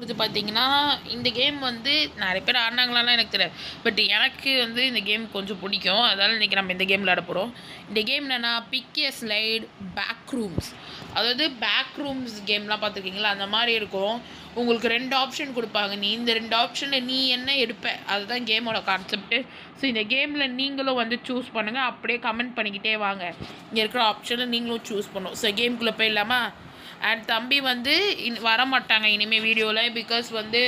போகிறது பார்த்தீங்கன்னா, இந்த கேம் வந்து நெறைய பேர் ஆடுனாங்களான்லாம் எனக்கு தெரியாது. பட் எனக்கு வந்து இந்த கேம் கொஞ்சம் பிடிக்கும். அதனால இன்றைக்கி நம்ம இந்த கேம் விளையாட போகிறோம். இந்த கேம் என்னென்னா பிக் எ ஸ்லைட் பேக் ரூம்ஸ். அதாவது பேக் ரூம்ஸ் கேம்லாம் பார்த்துருக்கீங்களா? அந்த மாதிரி இருக்கும். உங்களுக்கு 2 ஆப்ஷன் கொடுப்பாங்க. நீ இந்த 2 ஆப்ஷனில் நீ என்ன எடுப்ப? அதுதான் கேமோட கான்செப்ட்டு. ஸோ இந்த கேமில் நீங்களும் வந்து சூஸ் பண்ணுங்கள். அப்படியே கமெண்ட் பண்ணிக்கிட்டே வாங்க. இங்கே இருக்கிற ஆப்ஷனில் நீங்களும் சூஸ் பண்ணணும். ஸோ கேமுக்குள்ளே போயிடலாமா? அண்ட் தம்பி வந்து வரமாட்டாங்க இனிமேல் வீடியோவில். பிகாஸ் வந்து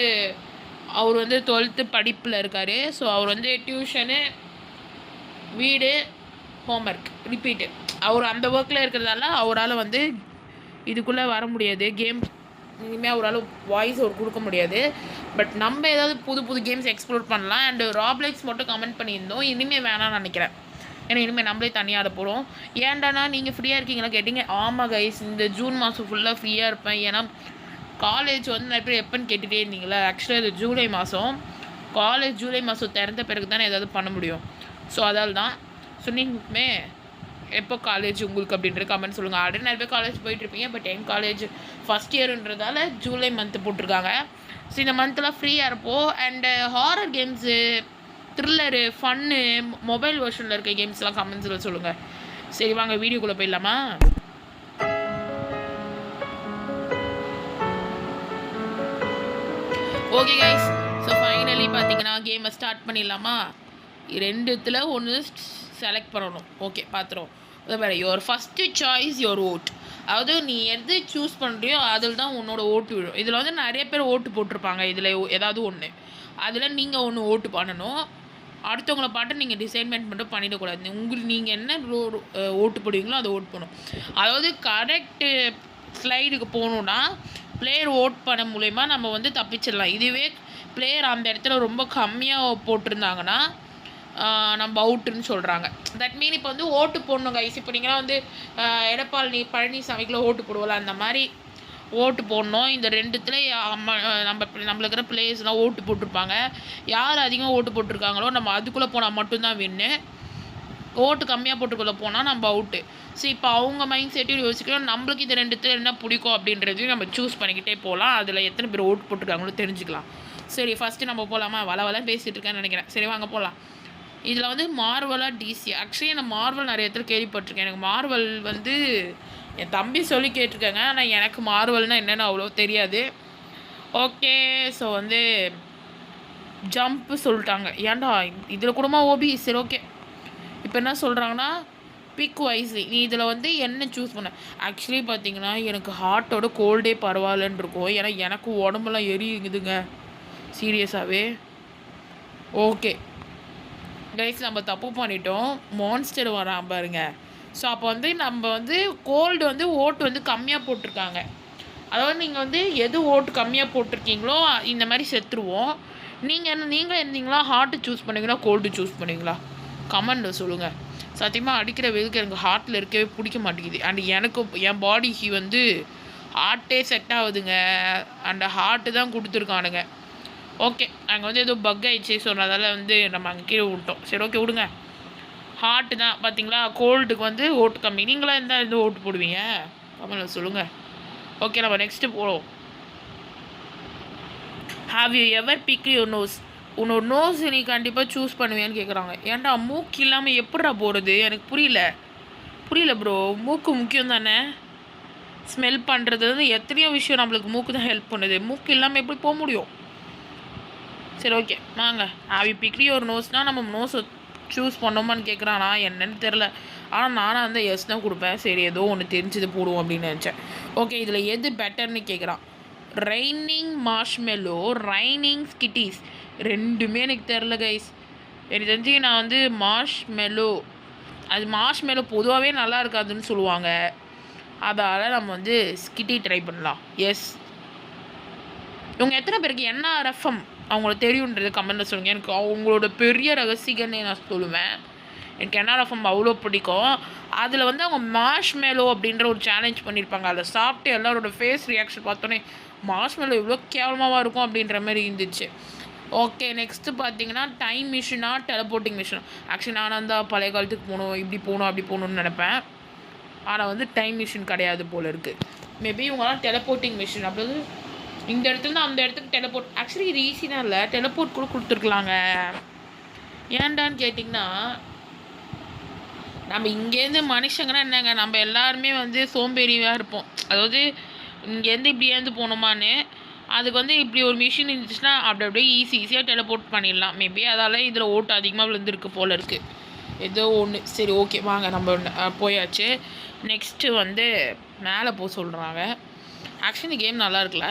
அவர் வந்து 12th படிப்பில் இருக்கார். ஸோ அவர் வந்து டியூஷனு, வீடு, ஹோம்ஒர்க் ரிப்பீட்டு அவர் அந்த ஒர்க்கில் இருக்கிறதால அவரால் வந்து இதுக்குள்ளே வர முடியாது. கேம் இனிமேல் அவரால் வாய்ஸ் அவர் கொடுக்க முடியாது. பட் நம்ம ஏதாவது புது புது கேம்ஸ் எக்ஸ்ப்ளோர் பண்ணலாம். அண்டு ராப்ளெக்ஸ் மட்டும் கமெண்ட் பண்ணியிருந்தோம். இனிமேல் வேணாம்னு நினைக்கிறேன். ஏன்னா இனிமேல் நம்மளே தனியாக ஆட போகிறோம். ஏன்டானா நீங்கள் ஃப்ரீயாக இருக்கீங்களா கேட்டிங்க. ஆமாம் கைஸ், இந்த ஜூன் மாதம் ஃபுல்லாக ஃப்ரீயாக இருப்பேன். ஏன்னா காலேஜ் வந்து நிறைய பேர் எப்போன்னு கேட்டுகிட்டே இருந்தீங்களா. ஆக்சுவலாக இது ஜூலை மாதம். காலேஜ் ஜூலை மாதம் திறந்த பிறகு தானே ஏதாவது பண்ண முடியும். ஸோ அதால் தான். ஸோ நீங்களுமே எப்போ காலேஜ் உங்களுக்கு அப்படின்ற கமெண்ட் சொல்லுங்கள். ஆல்ரெடி நிறைய பேர் காலேஜ் போயிட்டுருப்பீங்க. பட் என் காலேஜ் ஃபஸ்ட் இயருன்றதால ஜூலை மந்த்து போட்டிருக்காங்க. ஸோ இந்த மந்த்தெலாம் ஃப்ரீயாக இருப்போம். And horror games, thriller, fun, mobile வெர்ஷனில் இருக்க கேம்ஸ்லாம் கமெண்ட்ஸில் சொல்லுங்கள். சரி வாங்க வீடியோக்குள்ளே போயிடலாமா? ஓகே கைஸ், ஸோ ஃபைனலி பார்த்தீங்கன்னா கேமை ஸ்டார்ட் பண்ணிடலாமா? 2த்துல ஒன்று செலக்ட் பண்ணணும். ஓகே பார்த்துருவோம். வேறு யுவர் ஃபஸ்ட்டு சாய்ஸ் யுவர் ஓட். அதாவது நீ எது சூஸ் பண்ணுறியோ அதில் தான் உன்னோட ஓட்டு விழும். இதில் வந்து நிறைய பேர் ஓட்டு போட்டிருப்பாங்க. இதில் ஏதாவது ஒன்று அதில் நீங்கள் ஒன்று ஓட்டு பண்ணணும். அடுத்தவங்கள பாட்டு நீங்கள் டிசைன்மெண்ட் மட்டும் பண்ணிடக்கூடாது. உங்களுக்கு நீங்கள் என்ன ஓட்டு போடுவீங்களோ அதை ஓட் பண்ணணும். அதாவது கரெக்டு ஸ்லைடுக்கு போகணுன்னா பிளேயர் ஓட் பண்ண மூலயமா நம்ம வந்து தப்பிச்சிடலாம். இதுவே பிளேயர் அந்த இடத்துல ரொம்ப கம்மியாக போட்டிருந்தாங்கன்னா நம்ம அவுட்டுன்னு சொல்கிறாங்க. தட் மீன் இப்போ வந்து ஓட்டு போடணும் கைஸ். இப்போ நீங்களாம் வந்து எடப்பாடி பழனிசாமிக்குள்ள ஓட்டு போடுவோம்ல, அந்த மாதிரி ஓட்டு போடணும். இந்த 2த்துல நம்மளுக்கு இருக்கிற பிளேயர்ஸ்லாம் ஓட்டு போட்டிருப்பாங்க. யார் அதிகமாக ஓட்டு போட்டிருக்காங்களோ நம்ம அதுக்குள்ளே போனால் மட்டும்தான் வின்னு. ஓட்டு கம்மியாக போட்டுக்குள்ளே போனால் நம்ம அவுட்டு. ஸோ இப்போ அவங்க மைண்ட் செட்டையும் யோசிக்கணும். நம்மளுக்கு இந்த 2த்துல என்ன பிடிக்கும் அப்படின்றதையும் நம்ம சூஸ் பண்ணிக்கிட்டே போகலாம். அதில் எத்தனை பேர் ஓட்டு போட்டிருக்காங்களோ தெரிஞ்சுக்கலாம். சரி ஃபஸ்ட்டு நம்ம போகலாமா? வளவலாம் பேசிகிட்டு இருக்கேன்னு நினைக்கிறேன். சரி வாங்க போகலாம். இதில் வந்து மார்வலாக டிசி. ஆக்சுவலி நான் மார்வல் நிறைய இடத்துல கேள்விப்பட்டிருக்கேன். எனக்கு மார்வல் வந்து என் தம்பி சொல்லி கேட்டிருக்கேங்க. ஆனால் எனக்கு மார்வல்னால் என்னென்னு அவ்வளோ தெரியாது. ஓகே, ஸோ வந்து ஜம்ப்பு சொல்லிட்டாங்க. ஏன்டா இதில் கூடமா ஓபி? சரி ஓகே. இப்போ என்ன சொல்கிறாங்கன்னா பிக் வைஸ்லி. நீ இதில் வந்து என்ன சூஸ் பண்ண? ஆக்சுவலி பார்த்தீங்கன்னா எனக்கு ஹார்ட்டோட கோல்டே பரவாயில்லன்னு இருக்கும். ஏன்னா எனக்கு உடம்புலாம் எரியுதுங்க சீரியஸாகவே. ஓகே கைஸ், நம்ம தப்பு பண்ணிட்டோம். மான்ஸ்டர் வரான் பாருங்க. ஸோ அப்போ வந்து நம்ம வந்து கோல்டு வந்து ஓட்டு வந்து கம்மியாக போட்டிருக்காங்க. அதாவது நீங்கள் வந்து எது ஓட்டு கம்மியாக போட்டிருக்கீங்களோ இந்த மாதிரி செத்துருவோம். நீங்கள் இருந்தீங்களா ஹார்ட்டு சூஸ் பண்ணுவீங்களா கோல்டு சூஸ் பண்ணுவீங்களா? கமெண்டில் சொல்லுங்கள். சத்தியமாக அடிக்கிற வெதுக்கு எனக்கு ஹார்ட்டில் இருக்கவே பிடிக்க மாட்டேங்குது. அண்ட் எனக்கு என் பாடிக்கு வந்து ஹார்ட்டே செட் ஆகுதுங்க. அண்ட் ஹார்ட்டு தான் கொடுத்துருக்கானுங்க. ஓகே, அங்கே வந்து ஏதோ பக் ஆகிடுச்சு. ஸோ அதனால் வந்து நம்ம அங்கே கீழே விட்டோம். சரி ஓகே விடுங்க. ஹார்ட்டு தான் பார்த்தீங்களா. கோல்டுக்கு வந்து ஓட்டு கம்மி. நீங்களாம் இருந்தால் எந்த ஓட்டு போடுவீங்க கமெண்ட்டில் சொல்லுங்கள். ஓகே நம்ம நெக்ஸ்ட்டு போகிறோம். Have you ever pick your nose? உன்னோட நோஸ் நீ கண்டிப்பாக சூஸ் பண்ணுவேன்னு கேட்குறாங்க. ஏன்டா மூக்கு இல்லாமல் எப்படிடா போகிறது? எனக்கு புரியல ப்ரோ. மூக்கு முக்கியம் தானே. ஸ்மெல் பண்ணுறது வந்து எத்தனையோ விஷயம் நம்மளுக்கு மூக்கு தான் ஹெல்ப் பண்ணுது. மூக்கு இல்லாமல் எப்படி போக முடியும்? சரி ஓகே வாங்க. ஹாவ் யூ பிக் யுவர் நோஸ்னால் நம்ம நோஸை சூஸ் பண்ணோமான்னு கேட்குறானா என்னன்னு தெரில. ஆனால் நானும் வந்து எஸ் தான் கொடுப்பேன். சரி ஏதோ ஒன்று தெரிஞ்சது போடுவோம் அப்படின்னு நினச்சேன். ஓகே இதில் எது பெட்டர்னு கேட்குறான். Raining marshmallow, raining Skittles. ரெண்டுமே எனக்கு தெரில கைஸ். எனக்கு தெரிஞ்சு நான் வந்து மார்ஷ்மெல்லோ, அது மார்ஷ்மெல்லோ பொதுவாகவே நல்லா இருக்காதுன்னு சொல்லுவாங்க. அதால் நம்ம வந்து ஸ்கிட்டி ட்ரை பண்ணலாம். எஸ். இவங்க எத்தனை பேருக்கு என்ஆர்எஃப்எம் அவங்களுக்கு தெரியுன்றது கமெண்ட்டில் சொல்லுங்கள். எனக்கு அவங்களோட பெரிய ரகசியம்னே நான் சொல்லுவேன். எனக்கு என்ஆர்எஃப்எம் அவ்வளோ பிடிக்கும். அதில் வந்து அவங்க மார்ஷ்மெல்லோ அப்படின்ற ஒரு சேலஞ்ச் பண்ணியிருப்பாங்க. அதை சாப்பிட்டு எல்லாரோட ஃபேஸ் ரியாக்ஷன் பார்த்தோன்னே மார்ஷ்மெல்லோ இவ்வளோ கேவலமாக இருக்கும் அப்படின்ற மாதிரி இருந்துச்சு. ஓகே நெக்ஸ்ட்டு பார்த்தீங்கன்னா டைம் மிஷினா டெலபோர்ட்டிங் மிஷினா? ஆக்சுவலி நான் அந்த பழைய காலத்துக்கு போகணும், இப்படி போகணும் அப்படி போகணுன்னு நினைப்பேன். ஆனால் வந்து டைம் மிஷின் கிடையாது போல் இருக்குது. மேபி இவங்களாம் டெலபோர்ட்டிங் மிஷின். அப்படி இந்த இடத்துல அந்த இடத்துக்கு டெலிபோர்ட். ஆக்சுவலி இது ஈஸியாக இல்லை, டெலிபோர்ட் கூட கொடுத்துருக்கலாங்க. ஏன்டான்னு கேட்டிங்கன்னா, நம்ம இங்கேருந்து மனுஷங்கன்னா என்னங்க, நம்ம எல்லாருமே வந்து சோம்பேறியாக இருப்போம். அதாவது இங்கேருந்து இப்படியேருந்து போகணுமான்னு, அதுக்கு வந்து இப்படி ஒரு மிஷின் இருந்துச்சுன்னா அப்படி அப்படியே ஈஸியாக டெலிபோர்ட் பண்ணிடலாம். மேபி அதால் இதில் ஓட்டு அதிகமாக விழுந்துருக்கு போல் இருக்குது, ஏதோ ஒன்று. சரி ஓகே வாங்க, நம்ம போயாச்சு. நெக்ஸ்ட்டு வந்து மேலே போக சொல்கிறாங்க. ஆக்சுவலி இந்த கேம் நல்லா இருக்குல்ல.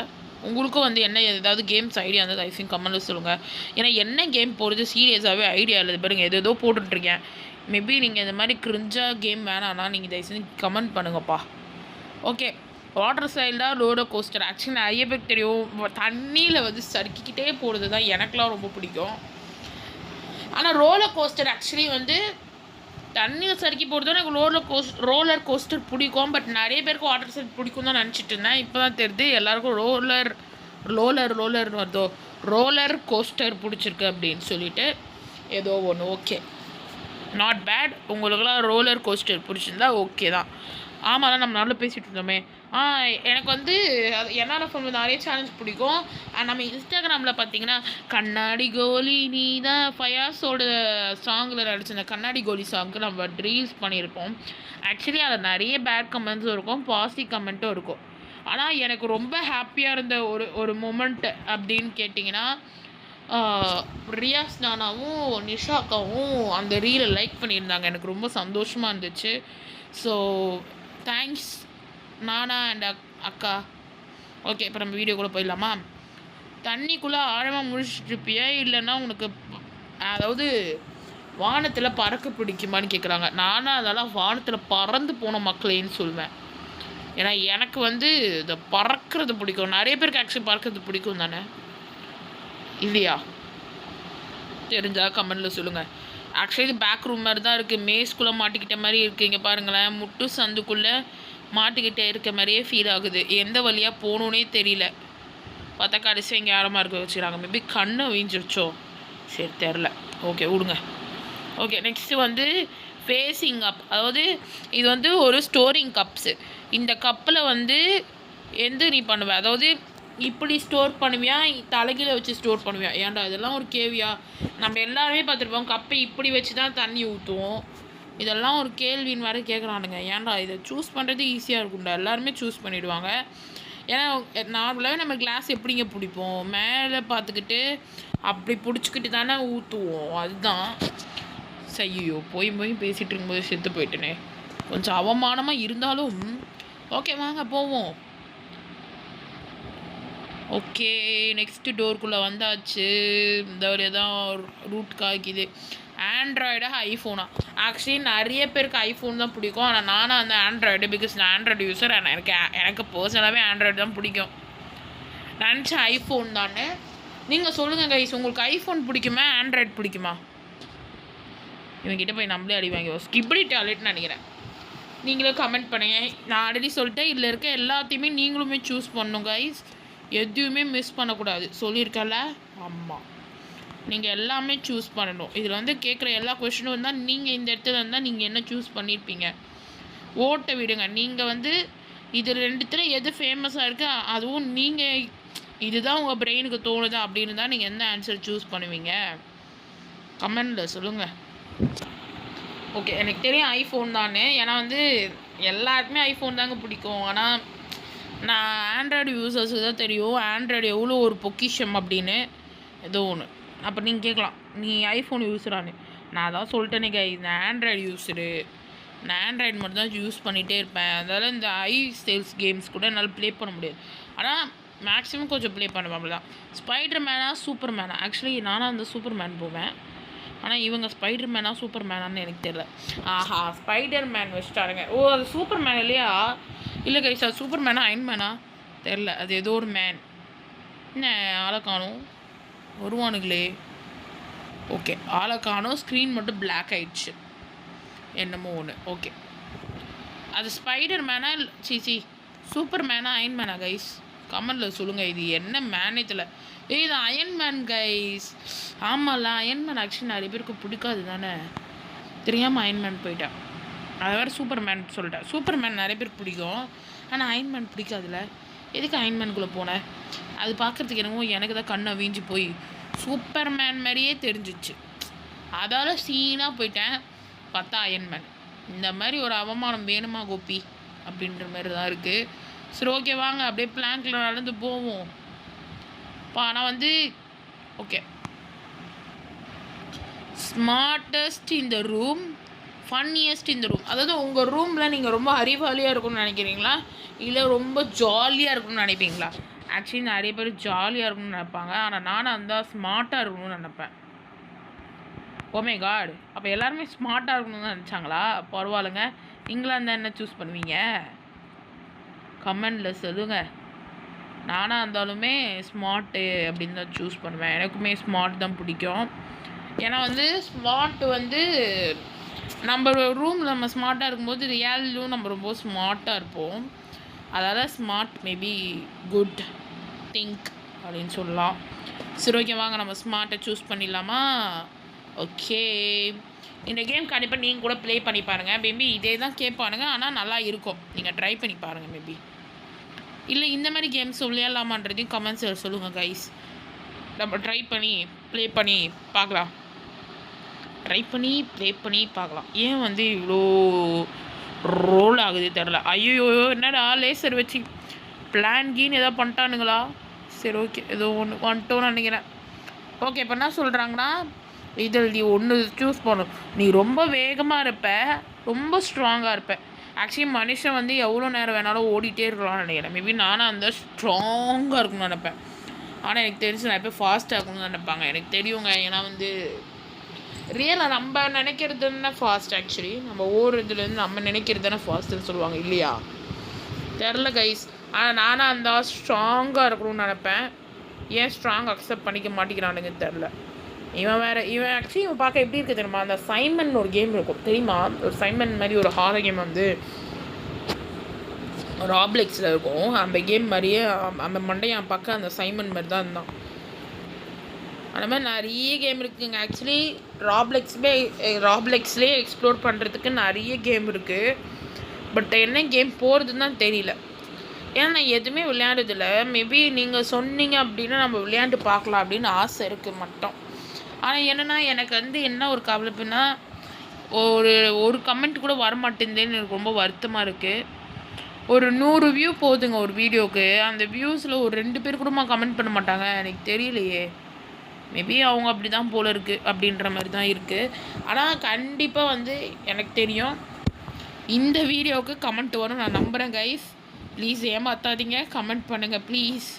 உங்களுக்கும் வந்து என்ன ஏதாவது கேம்ஸ் ஐடியா இருந்தது ஐஃபிங் கமெண்ட்டில் சொல்லுங்கள். ஏன்னா என்ன கேம் போகிறது சீரியஸாகவே ஐடியா இல்லை. பாருங்கள் ஏதோ போட்டுட்ருக்கேன். மேபி நீங்கள் இந்த மாதிரி கிரிஞ்சாக கேம் வேணான்னா நீங்கள் தயவுசெய்து கமெண்ட் பண்ணுங்கப்பா. ஓகே, வாட்டர் ஸ்லைடாக ரோலர் கோஸ்டர். ஆக்சுவலி நிறைய பேருக்கு தெரியும், தண்ணியில் வந்து சறுக்கிக்கிட்டே போகிறது தான் எனக்குலாம் ரொம்ப பிடிக்கும். ஆனால் ரோலர் கோஸ்டர் ஆக்சுவலி வந்து தண்ணியில் சறுக்கி போகிறது தான் எனக்கு ரோலர் கோஸ்டர் பிடிக்கும். பட் நிறைய பேருக்கு வாட்டர் ஸ்லைட் பிடிக்கும் தான் நினச்சிட்டு இருந்தேன். இப்போ தான் தெரியுது எல்லாருக்கும் ரோலர் கோஸ்டர் பிடிச்சிருக்கு அப்படின்னு சொல்லிட்டு ஏதோ ஒன்று. Okay, not bad. உங்களுக்குலாம் ரோலர் கோஸ்டர் பிடிச்சிருந்தா ஓகே தான். ஆமாம் தான் நம்ம நல்லா பேசிகிட்டு இருந்தோமே. எனக்கு வந்து அது என்னால் ஃபோன் நிறைய சேலஞ்ச் பிடிக்கும். நம்ம இன்ஸ்டாகிராமில் பார்த்தீங்கன்னா கண்ணாடி கோலி நீ தான் ஃபயாஸோட சாங்கில் நடிச்ச அந்த கண்ணாடி கோலி சாங்க்கு நம்ம ரீல்ஸ் பண்ணியிருப்போம். ஆக்சுவலி அதில் நிறைய பேட் கமெண்ட்ஸும் இருக்கும், பாசிட்டிவ் கமெண்ட்டும் இருக்கும். ஆனால் எனக்கு ரொம்ப ஹாப்பியாக இருந்த ஒரு மொமெண்ட் அப்படின்னு கேட்டிங்கன்னா, ரியாஸ் நானாவும் நிஷாக்காவும் அந்த ரீலை லைக் பண்ணியிருந்தாங்க. எனக்கு ரொம்ப சந்தோஷமாக இருந்துச்சு. ஸோ தேங்க்ஸ் நானா அண்ட் அக்கா. ஓகே, இப்போ நம்ம வீடியோக்குள்ளே போயிடலாமா? தண்ணிக்குள்ளே ஆழமாக முடிச்சுட்ருப்பியா, இல்லைன்னா உனக்கு அதாவது வானத்தில் பறக்க பிடிக்குமான்னு கேட்குறாங்க. நானும் அதெல்லாம் வானத்தில் பறந்து போன மக்களேன்னு சொல்வேன். ஏன்னா எனக்கு வந்து இந்த பறக்கிறது பிடிக்கும். நிறைய பேருக்கு ஆக்சுவலி பறக்கிறது பிடிக்கும் தானே, இல்லையா? தெரிஞ்சால் கமெண்டில் சொல்லுங்கள். ஆக்சுவலி இது பேக் ரூம் மாதிரி தான் இருக்குது. மேஸ்குள்ளே மாட்டிக்கிட்ட மாதிரி இருக்குது. இங்கே பாருங்களேன், முட்டு சந்துக்குள்ளே மாட்டிக்கிட்டே இருக்க மாதிரியே ஃபீல் ஆகுது. எந்த வழியாக போகணுன்னே தெரியல. பார்த்தா கடைசியாக இங்கே ஆழமாக இருக்க வச்சுக்கிறாங்க. மேபி கண்ணை வீஞ்சிருச்சோ, சரி தெரில. ஓகே விடுங்க. ஓகே, நெக்ஸ்ட்டு வந்து ஃபேஸிங் அப். அதாவது இது வந்து ஒரு ஸ்டோரிங் கப்ஸு. இந்த கப்பில் வந்து நீ பண்ணுவேன், அதாவது இப்படி ஸ்டோர் பண்ணுவியா, தலைகீழ வச்சு ஸ்டோர் பண்ணுவியா? ஏன்டா இதெல்லாம் ஒரு கேள்வியா? நம்ம எல்லாருமே பார்த்துருப்போம், கப்பை இப்படி வச்சு தான் தண்ணி ஊற்றுவோம். இதெல்லாம் ஒரு கேள்வின்னு வேறு கேட்குறானுங்க. ஏன்டா இதை சூஸ் பண்ணுறது ஈஸியாக இருக்கும்டா, எல்லாருமே சூஸ் பண்ணிவிடுவாங்க. ஏன்னா நார்மலாகவே நம்ம கிளாஸ் எப்படிங்க பிடிப்போம், மேலே பார்த்துக்கிட்டு அப்படி பிடிச்சிக்கிட்டு தானே ஊற்றுவோம். அதுதான். செய்யோ போய் பேசிகிட்டு இருக்கும்போது செத்து போயிட்டேனே, கொஞ்சம் அவமானமாக இருந்தாலும். ஓகே வாங்க போவோம். ஓகே, நெக்ஸ்ட்டு டோருக்குள்ளே வந்தாச்சு. இந்த ஒரு தான் ரூட் காய்க்குது. ஆண்ட்ராய்டா ஐஃபோனா? ஆக்சுவலி நிறைய பேருக்கு ஐஃபோன் தான் பிடிக்கும். ஆனால் நானும் அந்த ஆண்ட்ராய்டு, பிகாஸ் நான் ஆண்ட்ராய்டு யூஸர். எனக்கு பர்சனலாகவே ஆண்ட்ராய்டு தான் பிடிக்கும். நினச்சேன் ஐஃபோன் தானே. நீங்கள் சொல்லுங்கள் கைஸ், உங்களுக்கு ஐஃபோன் பிடிக்குமா ஆண்ட்ராய்டு பிடிக்குமா? இவங்ககிட்ட போய் நம்மளே அடி வாங்கி ஸ்கிப்டி டாய்லெட்னு நினைக்கிறேன். நீங்களும் கமெண்ட் பண்ணுங்கள். நான் ஆல்ரெடி சொல்லிட்டேன், இதில் இருக்க எல்லாத்தையுமே நீங்களுமே சூஸ் பண்ணணும் கைஸ். எதுவுமே மிஸ் பண்ணக்கூடாது சொல்லியிருக்கல. ஆமாம், நீங்கள் எல்லாமே சூஸ் பண்ணணும். இதில் வந்து கேட்குற எல்லா கொஷினும் இருந்தால் நீங்கள் இந்த இடத்துல இருந்தால் நீங்கள் என்ன சூஸ் பண்ணியிருப்பீங்க? ஓட்டை விடுங்க. நீங்கள் வந்து இது ரெண்டுத்தில் எது ஃபேமஸாக இருக்குது, அதுவும் நீங்கள் இதுதான் உங்கள் பிரெயினுக்கு தோணுதா அப்படின்னு தான் நீங்கள் எந்த ஆன்சர் சூஸ் பண்ணுவீங்க? கமெண்டில் சொல்லுங்கள். ஓகே, எனக்கு தெரியும் ஐஃபோன் தானே. ஏன்னா வந்து எல்லாருக்குமே ஐஃபோன் தாங்க பிடிக்கும். ஆனால் நான் ஆண்ட்ராய்டு யூசர்ஸுக்கு தான் தெரியும் ஆண்ட்ராய்டு எவ்வளோ ஒரு பொக்கிஷம் அப்படின்னு. ஏதோ ஒன்று. அப்போ நீங்கள் கேட்கலாம், நீ ஐஃபோன் யூஸரானு. நான் தான் சொல்லிட்டேனே நான் ஆண்ட்ராய்டு யூஸரு. நான் ஆண்ட்ராய்டு மட்டும் தான் யூஸ் பண்ணிகிட்டே இருப்பேன். அதனால் இந்த சேல்ஸ் கேம்ஸ் கூட என்னால் ப்ளே பண்ண முடியாது. ஆனால் மேக்ஸிமம் கொஞ்சம் ப்ளே பண்ணுவேன், அப்படிதான். ஸ்பைடர் மேனா சூப்பர் மேனா? ஆக்சுவலி நானும் அந்த சூப்பர் மேன் போவேன். ஆனால் இவங்க ஸ்பைடர் மேனா சூப்பர் மேனான்னு எனக்கு தெரியல. ஆஹா, ஸ்பைடர் மேன் வச்சுட்டாருங்க. ஓ, அது சூப்பர் மேன் இல்லையா? இல்லை கைஸ், அது சூப்பர் மேனா அயன் மேனா தெரில. அது ஏதோ ஒரு மேன். என்ன ஆளை காணும், வருவானுங்களே. ஓகே, ஆளை காணும். ஸ்க்ரீன் மட்டும் பிளாக் ஆயிடுச்சு, என்னமோ ஒன்று. ஓகே, அது ஸ்பைடர் மேனா சூப்பர் மேனா அயன் மேனா கைஸ்? கமெண்டில் சொல்லுங்கள். இது என்ன மேனே தெரியல. இது அயன் மேன் கைஸ். ஆமாம்ல, அயன் மேன் ஆக்சுவலி நிறைய பேருக்கு பிடிக்காது தானே, தெரியாமல் அயன் மேன் போயிட்டேன். அதை வேறு சூப்பர் மேன் சொல்லிட்டேன். சூப்பர் மேன் நிறைய பேருக்கு பிடிக்கும், ஆனால் அயன் மேன் பிடிக்காதுல்ல. எதுக்கு அயன்மேனுக்குள்ளே போனேன்? அது பார்க்குறதுக்கு என்னமோ எனக்கு தான் கண்ணை வீஞ்சி போய் சூப்பர்மேன் மாதிரியே தெரிஞ்சிச்சு. அதால் சீனாக போயிட்டேன். பார்த்தா அயன்மேன். இந்த மாதிரி ஒரு அவமானம் வேணுமா கோபி அப்படின்ற மாதிரி தான் இருக்குது. சரி ஓகே வாங்க அப்படியே பிளாங்கில் நடந்து போவோம். ஆனால் வந்து ஓகே, ஸ்மார்ட்டஸ்ட் இந்த ரூம், ஃபன்னியஸ்ட் இந்த ரூம். அதாவது உங்கள் ரூமில் நீங்கள் ரொம்ப அறிவாளியாக இருக்கும்னு நினைக்கிறீங்களா, இல்லை ரொம்ப ஜாலியாக இருக்கணும்னு நினைப்பீங்களா? ஆக்சுவலி நிறைய பேர் ஜாலியாக இருக்கணும்னு நினைப்பாங்க, ஆனால் நானும் அந்த ஸ்மார்ட்டாக இருக்கணும்னு நினைப்பேன். ஓமே காட், அப்போ எல்லாருமே ஸ்மார்ட்டாக இருக்கணும்னு தான் நினச்சாங்களா? பரவாயில்லைங்க. நீங்களாக இருந்தால் என்ன சூஸ் பண்ணுவீங்க? கமெண்டில் சொல்லுங்கள். நானாக இருந்தாலுமே ஸ்மார்ட்டு அப்படின்னு தான் சூஸ் பண்ணுவேன். எனக்குமே ஸ்மார்ட் தான் பிடிக்கும். ஏன்னா வந்து ஸ்மார்ட் வந்து நம்ம ரூமில் நம்ம ஸ்மார்ட்டாக இருக்கும்போது ரியாலிட்டியும் நம்ம ரொம்ப ஸ்மார்ட்டாக இருப்போம். அதால் ஸ்மார்ட் மேபி குட் திங்க் அப்படின்னு சொல்லலாம். சரி ஓகே வாங்க நம்ம ஸ்மார்ட்டை சூஸ் பண்ணிடலாமா? ஓகே, இந்த கேம் கண்டிப்பாக நீங்கள் கூட ப்ளே பண்ணி பாருங்கள். மேபி இதே தான் கேட்பானுங்க, ஆனால் நல்லா இருக்கும். நீங்கள் ட்ரை பண்ணி பாருங்கள். மேபி இல்லை இந்த மாதிரி கேம்ஸ் விளையாடலாமான்றதையும் கமெண்ட்ஸில் சொல்லுங்கள் கைஸ். நம்ம ட்ரை பண்ணி ப்ளே பண்ணி பார்க்கலாம். ஏன் வந்து இவ்வளோ ரோல் ஆகுது தெரில. ஐயோ என்னடா லேசர் வச்சு பிளான் கீன்னு எதாவது பண்ணிட்டானுங்களா? சரி ஓகே, ஏதோ ஒன்று வந்துட்டோன்னு நினைக்கிறேன். ஓகே, இப்போ என்ன சொல்கிறாங்கன்னா, இதில் நீ ஒன்று சூஸ் பண்ணணும். நீ ரொம்ப வேகமாக இருப்ப, ரொம்ப ஸ்ட்ராங்காக இருப்ப. ஆக்சுவலி மனுஷன் வந்து எவ்வளோ நேரம் வேணாலும் ஓடிட்டே இருக்கலாம்னு நினைக்கிறேன். மேபி நானும் அந்த ஸ்ட்ராங்காக இருக்கணும்னு நினைப்பேன். ஆனால் எனக்கு தெரிஞ்சு நிறைய பேர் ஃபாஸ்ட்டாக இருக்கணும்னு நினைப்பாங்க. எனக்கு தெரியுங்க. ஏன்னா வந்து ரியலாக நம்ம நினைக்கிறது தானே ஃபாஸ்ட். ஆக்சுவலி நம்ம ஓடுறதுலேருந்து நம்ம நினைக்கிறது தானே ஃபாஸ்ட்டுன்னு சொல்லுவாங்க இல்லையா? தெரில கைஸ். ஆனால் நானும் அந்த ஸ்ட்ராங்காக இருக்கணும்னு நினைப்பேன். ஏன் ஸ்ட்ராங் அக்செப்ட் பண்ணிக்க மாட்டேங்கிறானுங்கன்னு தெரில. இவன் ஆக்சுவலி இவன் பார்க்க எப்படி இருக்குது தெரியுமா? அந்த சைமன் ஒரு கேம் இருக்கும் தெரியுமா? ஒரு சைமன் மாதிரி ஒரு ஹாரர் கேம் வந்து ராப்ளெக்ஸில் இருக்கும். அந்த கேம் மாதிரியே அந்த மண்டையை பார்க்க அந்த சைமன் மாதிரி தான் இருந்தான். அந்த மாதிரி நிறைய கேம் இருக்குதுங்க. ஆக்சுவலி ராப்ளெக்ஸ்லேயே எக்ஸ்ப்ளோர் பண்ணுறதுக்கு நிறைய கேம் இருக்குது. பட் என்ன கேம் போகிறதுன்னு தான் தெரியல. ஏன்னா நான் எதுவுமே விளையாடுறதில்ல. மேபி நீங்கள் சொன்னீங்க அப்படின்னா நம்ம விளையாண்டு பார்க்கலாம் அப்படின்னு ஆசை இருக்குது மட்டும். ஆனால் என்னென்னா எனக்கு வந்து என்ன ஒரு கவலைப்புன்னா, ஒரு கமெண்ட் கூட வரமாட்டேங்குதுன்னு எனக்கு ரொம்ப வருத்தமாக இருக்குது. ஒரு 100 வியூ போகுதுங்க ஒரு வீடியோவுக்கு. அந்த வியூஸில் ஒரு 2 பேர் கூட கமெண்ட் பண்ண மாட்டாங்க. எனக்கு தெரியலையே, மேபி அவங்க அப்படி தான் போல் இருக்குது அப்படின்ற மாதிரி தான் இருக்குது. ஆனால் கண்டிப்பாக வந்து எனக்கு தெரியும் இந்த வீடியோவுக்கு கமெண்ட் வரும் நான் நம்புகிறேன் கைஸ். ப்ளீஸ் ஏமாற்றாதீங்க, கமெண்ட் பண்ணுங்கள் ப்ளீஸ்.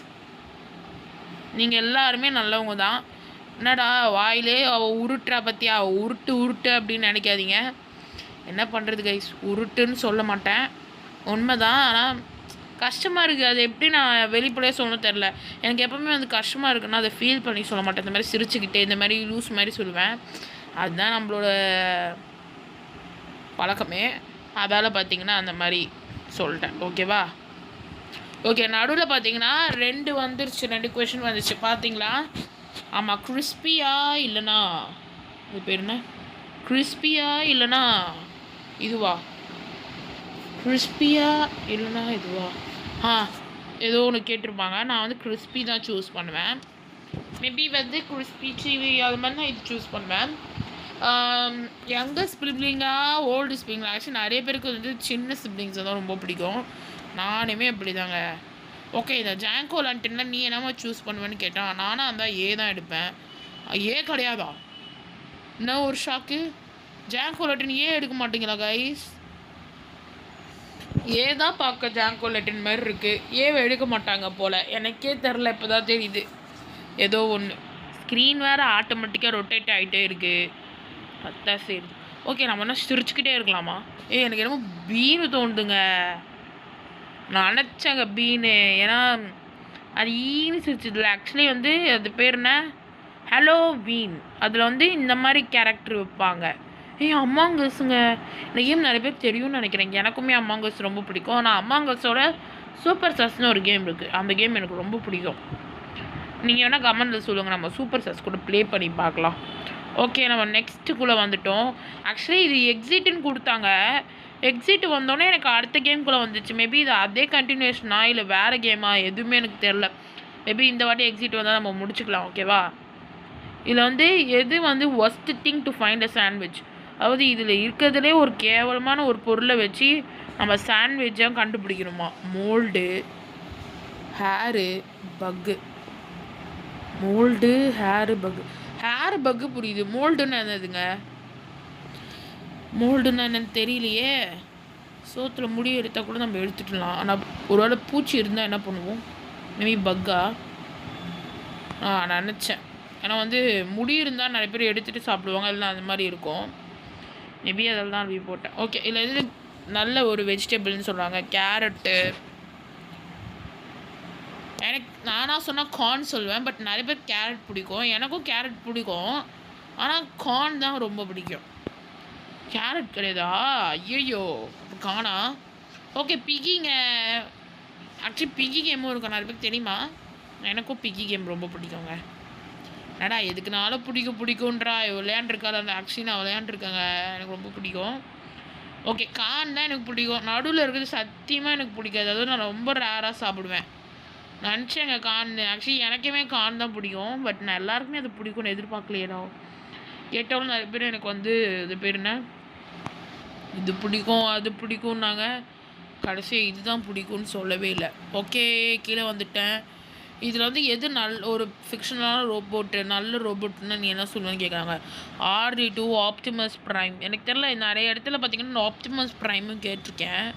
நீங்கள் எல்லாருமே நல்லவங்க தான். என்னடா வாயிலே அவள் உருட்டுறா பற்றி, அவள் உருட்டு அப்படின்னு நினைக்காதீங்க. என்ன பண்ணுறது கைஸ், உருட்டுன்னு சொல்ல மாட்டேன், உண்மை தான். ஆனால் கஷ்டமாக இருக்குது. அது எப்படி நான் வெளிப்படையாக சொல்லணும் தெரில. எனக்கு எப்போவுமே வந்து கஷ்டமாக இருக்குன்னா அதை ஃபீல் பண்ணி சொல்ல மாட்டேன். இந்த மாதிரி சிரிச்சுக்கிட்டே இந்த மாதிரி லூஸ் மாதிரி சொல்லுவேன். அதுதான் நம்மளோட பழக்கமே. அதால் பார்த்திங்கன்னா அந்த மாதிரி சொல்லிட்டேன். ஓகேவா? ஓகே, நடுவில் பார்த்தீங்கன்னா 2 வந்துருச்சு, 2 கொஷின் வந்துச்சு பார்த்தீங்களா? ஆமாம், கிறிஸ்பியா இல்லைனா இது பேர் என்ன, கிறிஸ்பியா இல்லைனா இதுவா, கிறிஸ்பியா இல்லைனா இதுவா, ஏதோ ஒன்று கேட்டிருப்பாங்க. நான் வந்து கிறிஸ்பி தான் சூஸ் பண்ணுவேன். மேபி வந்து கிறிஸ்பி சிவி அது மாதிரி தான் இது சூஸ் பண்ணுவேன். யங்கர் சிப்ளிங்கா ஓல்டு சிப்ளிங்களா? ஆக்சுவலி நிறைய பேருக்கு வந்து சின்ன சிப்ளிங்ஸ் தான் ரொம்ப பிடிக்கும். நானுமே அப்படி தாங்க. ஓகே, இந்த ஜாங்கோ லாண்டர்னில் நீ என்னமா சூஸ் பண்ணுவேன்னு கேட்டான். நானும் அந்த ஏ தான் எடுப்பேன். ஏ கிடையாதா? என்ன ஒரு ஷாக்கு, ஜாங்கோ லாண்டர்ன் ஏ எடுக்க மாட்டீங்களா கைஸ்? ஏ தான் பார்க்க ஜாங்கோ லாண்டர்ன் மாதிரி இருக்குது, ஏவை எடுக்க மாட்டாங்க போல். எனக்கே தெரில, இப்போ தான் தெரியுது ஏதோ ஒன்று. ஸ்க்ரீன் வேறு ஆட்டோமேட்டிக்காக ரொட்டேட் ஆகிட்டே இருக்குது. அதான் சரி. ஓகே, நம்ம என்ன சிரிச்சுக்கிட்டே இருக்கலாமா? எனக்கு என்னமோ பீனு தோணுதுங்க. நான் நினச்சேங்க பீனு, ஏன்னா அது ஈனு சிரிச்சதில்ல. ஆக்சுவலி வந்து அது பேர் என்ன, ஹலோ வீன். அதில் வந்து இந்த மாதிரி கேரக்டர் வைப்பாங்க. அம்மாங்கஸுங்க. இந்த கேம் நிறைய பேர் தெரியும்னு நினைக்கிறேன். எனக்குமே அம்மாங்கஸ் ரொம்ப பிடிக்கும். ஆனால் அம்மாங்கஸோட சூப்பர் சஸ்ன்னு ஒரு கேம் இருக்குது, அந்த கேம் எனக்கு ரொம்ப பிடிக்கும். நீங்கள் வேணால் கமெண்டில் சொல்லுங்கள், நம்ம சூப்பர் சஸ் கூட ப்ளே பண்ணி பார்க்கலாம். ஓகே, நம்ம நெக்ஸ்ட்டுக்குள்ளே வந்துட்டோம். ஆக்சுவலி இது எக்ஸிட்டுன்னு கொடுத்தாங்க. எக்ஸிட் வந்தோடனே எனக்கு அடுத்த கேம்குள்ளே வந்துச்சு. மேபி இது அதே கண்டினியூஷனா இல்லை வேறு கேமா எதுவுமே எனக்கு தெரில. மேபி இந்த வாட்டி எக்ஸிட் வந்தால் நம்ம முடிச்சுக்கலாம். ஓகேவா? இதில் வந்து எது வந்து worst thing to find a sandwich, அதாவது இதில் இருக்கிறதுலே ஒரு கேவலமான ஒரு பொருளை வச்சு நம்ம சாண்ட்விட்சாக கண்டுபிடிக்கணுமா? மோல்டு, ஹேரு, பக்கு. மோல்டு, ஹேரு, பக்கு. ஹேர் பக்கு புரியுது, மோல்டுன்னு என்னதுங்க? மோல்டுன்னு என்னன்னு தெரியலையே. சோத்தில் முடி எடுத்தால் கூட நம்ம எடுத்துடலாம். ஆனால் ஒரு வேளை பூச்சி இருந்தால் என்ன பண்ணுவோம்? மேபி பக்கா நான் நினச்சேன். ஏன்னா வந்து முடி இருந்தால் நிறைய பேர் எடுத்துகிட்டு சாப்பிடுவாங்க, இல்லை அந்த மாதிரி இருக்கும். மேபி அதில் தான் ரிவ்யூ போட்டேன். ஓகே, இல்லை இது நல்ல ஒரு வெஜிடபிள்னு சொல்கிறாங்க. கேரட்டு. எனக்கு நானாக சொன்னால் கார்ன் சொல்லுவேன், பட் நிறைய பேர் கேரட் பிடிக்கும். எனக்கும் கேரட் பிடிக்கும், ஆனால் கார்ன் தான் ரொம்ப பிடிக்கும். கேரட் கிடையாதா? ஐயோ காணா. ஓகே, பிகிங்க. ஆக்சுவலி பிகி கேமும் இருக்கும், நிறைய பேருக்கு தெரியுமா? எனக்கும் பிகி கேம் ரொம்ப பிடிக்குங்க. என்னடா எதுக்குனாலும் பிடிக்கும்ன்றா. விளையாண்டுருக்காள் அந்த ஆக்சுவலி நான் விளையாண்டுருக்கேங்க, எனக்கு ரொம்ப பிடிக்கும். ஓகே, கார்ன் தான் எனக்கு பிடிக்கும். நடுவில் இருக்கிறது சத்தியமாக எனக்கு பிடிக்காது. அதாவது நான் ரொம்ப ரேராக சாப்பிடுவேன். நினச்சேங்க கார்ன். ஆக்சுவலி எனக்குமே கார்ன் தான் பிடிக்கும், பட் நான் எல்லாருக்குமே அது பிடிக்கும்னு எதிர்பார்க்கலையேடா. கேட்டவங்களும் நிறைய பேர் எனக்கு வந்து இது பேர் என்ன, இது பிடிக்கும் அது பிடிக்கும்னாங்க. கடைசியாக இதுதான் பிடிக்கும்னு சொல்லவே இல்லை. ஓகே, கீழே வந்துட்டேன். இதில் வந்து எது ஒரு ஃபிக்ஷனலான ரோபோட்டு, நல்ல ரோபோட்டுன்னு நீ என்ன சொல்லுவேன்னு கேட்குறாங்க. RD2, Optimus prime. எனக்கு தெரியல, நிறைய இடத்துல பார்த்தீங்கன்னா நான் ஆப்டிமஸ் ப்ரைமும் கேட்டிருக்கேன்.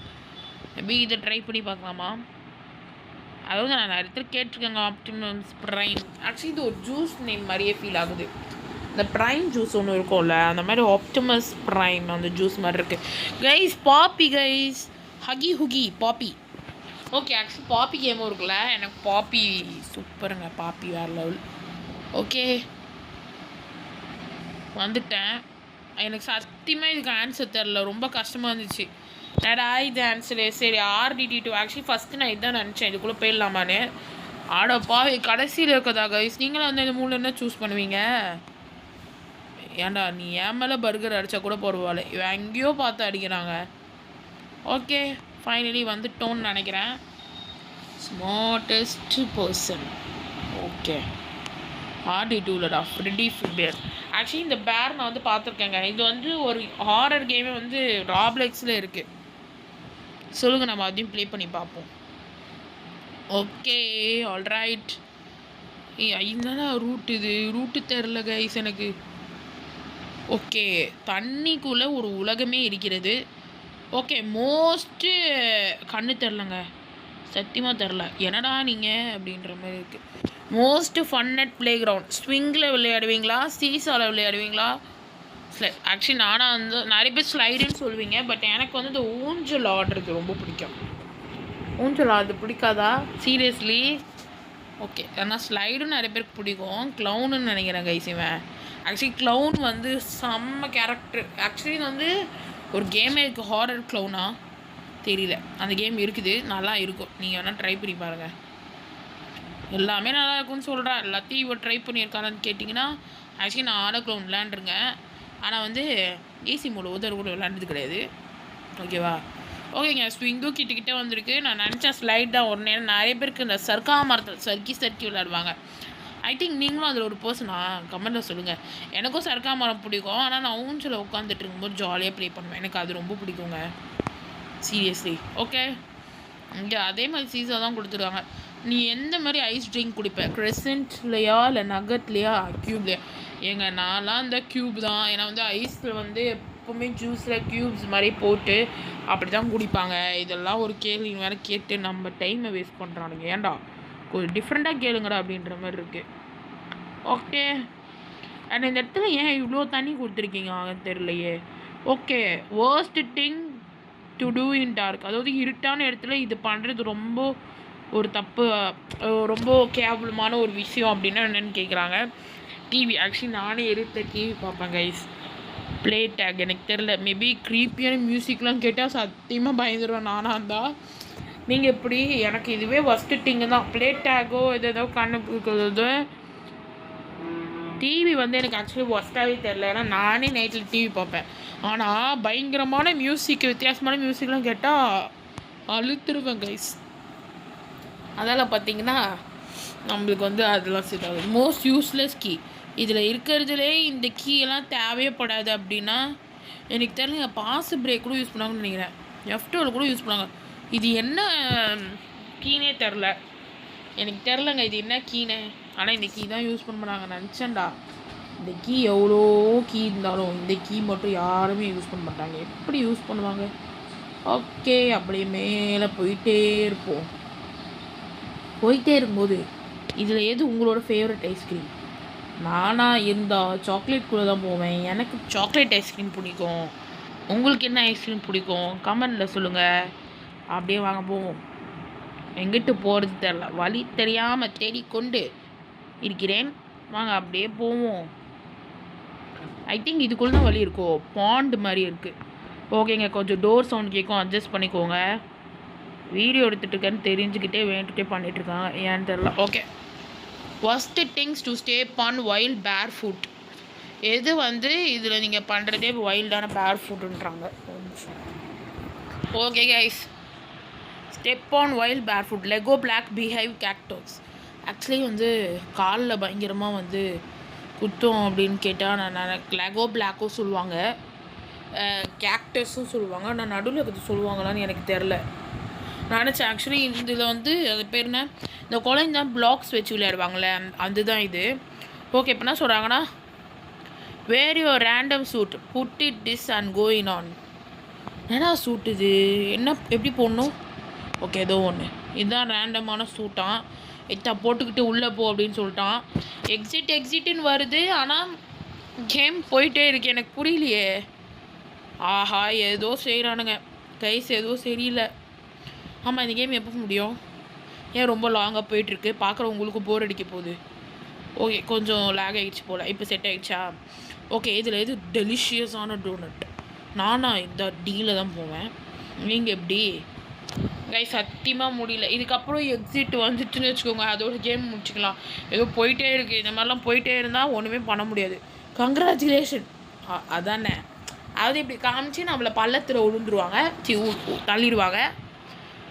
மேபி இதை ட்ரை பண்ணி பார்க்கலாமா? அதாவது நான் நிறைய இடத்துல கேட்டிருக்கேங்க ஆப்டிமஸ் ப்ரைம். ஆக்சுவலி இது ஒரு ஜூஸ் நேம் மாதிரியே ஃபீல் ஆகுது. இந்த ப்ரைம் ஜூஸ் ஒன்று இருக்கும்ல, அந்த மாதிரி ஆப்டிமஸ் ப்ரைம் அந்த ஜூஸ் மாதிரி இருக்குது. கைஸ் பாப்பி, கைஸ் ஹகி ஹுகி பாப்பி. ஓகே, ஆக்சுவலி பாப்பி கேமும் இருக்குல்ல, எனக்கு பாப்பி சூப்பருங்க. பாப்பி வேறு லெவல். ஓகே, வந்துட்டேன். எனக்கு சத்தியமாக இதுக்கு ஆன்சர் தெரில, ரொம்ப கஷ்டமாக இருந்துச்சு. டடா இது ஆன்சரு. சரி, RDD2. ஆக்சுவலி ஃபஸ்ட்டு நான் இதுதான் நினச்சேன், இதுக்குள்ளே போயிடலாமான்னு. ஆடப்பா கடைசியில் இருக்கதா கைஸ்? நீங்களும் வந்து இந்த மூணு என்ன சூஸ் பண்ணுவீங்க? ஏன்டா நீ ஏன் மேலே பர்கர் அடித்தா கூட போடுவாள், இவன் எங்கேயோ பார்த்து அடிக்கிறாங்க. ஓகே, ஃபைனலி வந்துட்டோன்னு நினைக்கிறேன். Smartest person. ஓகே, RD2லடா ஃப்ரெடி ஃபிபேர். ஆக்சுவலி இந்த பேர் நான் வந்து பார்த்துருக்கேங்க. இது வந்து ஒரு ஹாரர் கேமே வந்து ராப்ளெக்ஸில் இருக்குது. சொல்லுங்கள், நம்ம அதையும் ப்ளே பண்ணி பார்ப்போம். Okay, alright. என்னடா ரூட் இது? ரூட்டு தெரில கைஸ் எனக்கு. ஓகே, தண்ணிக்குள்ளே ஒரு உலகமே இருக்கிறது. ஓகே, மோஸ்ட்டு கண்ணு தெரிலங்க, சத்தியமாக தெரில. என்னடா நீங்கள் அப்படின்ற மாதிரி இருக்குது. Most fun at play ground. ஸ்விங்கில் விளையாடுவீங்களா, சீசாவில் விளையாடுவீங்களா? ஆக்சுவலி நானாக வந்து நிறைய பேர் ஸ்லைடுன்னு சொல்லுவீங்க, பட் எனக்கு வந்து இந்த ஊஞ்சல் ஆடுறது ரொம்ப பிடிக்கும். ஊஞ்சல் ஆடுறது பிடிக்காதா? சீரியஸ்லி? ஓகே, ஆனால் ஸ்லைடும் நிறைய பேருக்கு பிடிக்கும். க்ளவுனுன்னு நினைக்கிறேன் கைஸ் இவன். ஆக்சுவலி க்ளவுன் வந்து செம்ம கேரக்டர். ஆக்சுவலி வந்து ஒரு கேமே இருக்குது, ஹாரர் க்ளவுனா தெரியல. அந்த கேம் இருக்குது, நல்லா இருக்கும். நீங்கள் வேணால் ட்ரை பண்ணி பாருங்கள். எல்லாமே நல்லா இருக்கும்னு சொல்கிறேன். எல்லாத்தையும் இவன் ட்ரை பண்ணியிருக்கானான்னு கேட்டிங்கன்னா, ஆக்சுவலி நான் ஹாரர் க்ளவுன் விளையாண்டுருங்க. ஆனால் வந்து ஏசி மோடு உதர் கூட விளையாண்டது கிடையாது. ஓகேவா? ஓகேங்க, ஸ்விங்கும் கிட்டக்கிட்ட வந்திருக்கு. நான் நினச்சேன் ஸ்லைட் தான் ஒரு நேரம். நிறைய பேருக்கு இந்த சர்க்கா மரத்தில் சர்க்கி விளையாடுவாங்க. ஐ திங்க் நீங்களும் அதில் ஒரு பர்சனா? கமெண்ட்டில் சொல்லுங்கள். எனக்கும் சர்க்கா மரம் பிடிக்கும், ஆனால் நான் ஊஞ்சலில் உட்காந்துட்டு இருக்கும்போது ஜாலியாக ப்ளே பண்ணுவேன். எனக்கு அது ரொம்ப பிடிக்குங்க, சீரியஸ்லி. ஓகே, இங்கே அதே மாதிரி சீஸாக தான் கொடுத்துருக்காங்க. நீ எந்த மாதிரி ஐஸ் ட்ரிங்க் குடிப்ப? க்ரெசன்ட்லையா இல்லை நகட்லையா க்யூப்லையா? ஏங்க நான்லாம் இந்த க்யூப் தான். ஏன்னா வந்து ஐஸில் வந்து எப்போவுமே ஜூஸில் க்யூப்ஸ் மாதிரி போட்டு அப்படி தான் குடிப்பாங்க. இதெல்லாம் ஒரு கேள்வி வேறு கேட்டு நம்ம டைமை வேஸ்ட் பண்ணுறானுங்க. ஏன்டா கொஞ்சம் டிஃப்ரெண்ட்டாக கேளுங்கடா அப்படின்ற மாதிரி இருக்குது. ஓகே, அண்ட் இந்த இடத்துல ஏன் இவ்வளோ தண்ணி கொடுத்துருக்கீங்க தெரியலையே. Okay, worst thing to do in dark. அதாவது இருட்டான இடத்துல இது பண்ணுறது ரொம்ப ஒரு தப்பு, ரொம்ப கேவலமான ஒரு விஷயம் அப்படின்னா என்னென்னு கேட்குறாங்க. டிவி. ஆக்சுவலி நானே இருட்ட டிவி பார்ப்பேன் கைஸ். ப்ளே டேக் எனக்கு தெரில. மேபி க்ரீப்பியான மியூசிக்லாம் கேட்டால் சத்தியமாக பயந்துருவேன் நானாக இருந்தால். நீங்கள் எப்படி? எனக்கு இதுவே ஒஸ்ட்டு திங்கு தான். ப்ளே டேக்கோ ஏதோ கண்ணு கொடுக்குறது டிவி வந்து எனக்கு ஆக்சுவலி ஒஸ்ட்டாகவே தெரில. ஏன்னா நானே நைட்டில் டிவி பார்ப்பேன். ஆனால் பயங்கரமான மியூசிக், வித்தியாசமான மியூசிக்லாம் கேட்டால் அழுத்துருவேன் கைஸ். அதனால் பார்த்தீங்கன்னா நம்மளுக்கு வந்து அதெல்லாம் செட் ஆகுது. மோஸ்ட் யூஸ்லெஸ் கீ இதில் இருக்கிறதுலே இந்த கீ எல்லாம் தேவைப்படாது அப்படின்னா எனக்கு தெரியல. பாஸ் பிரேக் கூட யூஸ் பண்ணாங்கன்னு நினைக்கிறேன், F12 கூட யூஸ் பண்ணாங்க. இது என்ன கீனே தெரில, எனக்கு தெரிலங்க இது என்ன கீனே. ஆனால் இந்த கீ தான் யூஸ் பண்ணாங்க நினச்சேன்டா. இந்த கீ எவ்வளோ கீ இருந்தாலும் இந்த கீ மட்டும் யாருமே யூஸ் பண்ண மாட்டாங்க. எப்படி யூஸ் பண்ணுவாங்க? ஓகே, அப்படியே மேலே போயிட்டே இருப்போம். போயிட்டே இருக்கும்போது இதில் எது உங்களோட ஃபேவரட் ஐஸ்கிரீம்? நானாக இருந்தால் சாக்லேட்குள்ளே தான் போவேன். எனக்கு சாக்லேட் ஐஸ்கிரீம் பிடிக்கும். உங்களுக்கு என்ன ஐஸ்கிரீம் பிடிக்கும் கமெண்டில் சொல்லுங்கள். அப்படியே வாங்க போவோம். எங்கிட்டு போகிறது தெரில, வழி தெரியாமல் தேடிக்கொண்டு இருக்கிறேன். வாங்க அப்படியே போவோம். ஐ திங்க் இதுக்குள்ளே தான் வழி இருக்கோ, பாண்ட் மாதிரி இருக்குது. ஓகேங்க, கொஞ்சம் டோர் சவுண்ட் கேட்கும், அட்ஜஸ்ட் பண்ணிக்கோங்க. வீடியோ எடுத்துகிட்டு இருக்கேன்னு தெரிஞ்சுக்கிட்டே வேண்டிகிட்டே பண்ணிகிட்ருக்காங்க, ஏன்னு தெரில. Okay, first things to step on wild barefoot. எது வந்து இதில் நீங்கள் பண்ணுறதே வைல்டான பேர் ஃபுட்டுன்றாங்க. Okay guys, step on wild barefoot Lego block beehive cactus. Actually வந்து காலில் பயங்கரமாக வந்து குத்தம் அப்படின்னு கேட்டால் நான் லெகோ பிளாக்கும் சொல்லுவாங்க, கேக்டஸும் சொல்லுவாங்க. நான் நடுவில் இருக்கிறது சொல்லுவாங்களான்னு எனக்கு தெரில. நான் நினச்சேன் ஆக்சுவலி இதில் வந்து அது பேர் என்ன, இந்த குழந்தை தான் பிளாக்ஸ் வச்சு விளையாடுவாங்களே அதுதான் இது. ஓகே, இப்போ என்ன சொல்கிறாங்கன்னா, wear your random suit put it this and going on. என்ன சூட் இது, என்ன எப்படி போடணும்? ஓகே, ஏதோ ஒன்று இதுதான் ரேண்டமான சூட்டான். இத்தா போட்டுக்கிட்டு உள்ளே போ அப்படின்னு சொல்லிட்டான். எக்ஸிட்டுன்னு வருது, ஆனால் கேம் போயிட்டே இருக்கு. எனக்கு புரியலையே. ஆஹா, ஏதோ செய்கிறானுங்க கைஸ், ஏதோ சரியில்லை. ஆமாம், இந்த கேம் எப்போ முடியும்? ஏன் ரொம்ப லாங்காக போயிட்டுருக்கு? பார்க்குறவங்களுக்கு போர் அடிக்க போகுது. ஓகே, கொஞ்சம் லேக் ஆகிடுச்சு போல். இப்போ செட் ஆகிடுச்சா? ஓகே, இதில் எது டெலிஷியஸான டோனட்? நானா இந்த டீலில் தான் போவேன். நீங்கள் எப்படி கைஸ்? சத்தியமாக முடியல. இதுக்கப்புறம் எக்ஸிட் வந்துட்டுன்னு வச்சுக்கோங்க, அதோட கேம் முடிச்சுக்கலாம். ஏதோ போயிட்டே இருக்குது. இந்த மாதிரிலாம் போயிட்டே இருந்தால் ஒன்றுமே பண்ண முடியாது. கங்க்ராச்சுலேஷன் அதானே. அதாவது இப்படி காமிச்சு நம்மளை பள்ளத்தில் விழுந்துருவாங்க, தள்ளிடுவாங்க.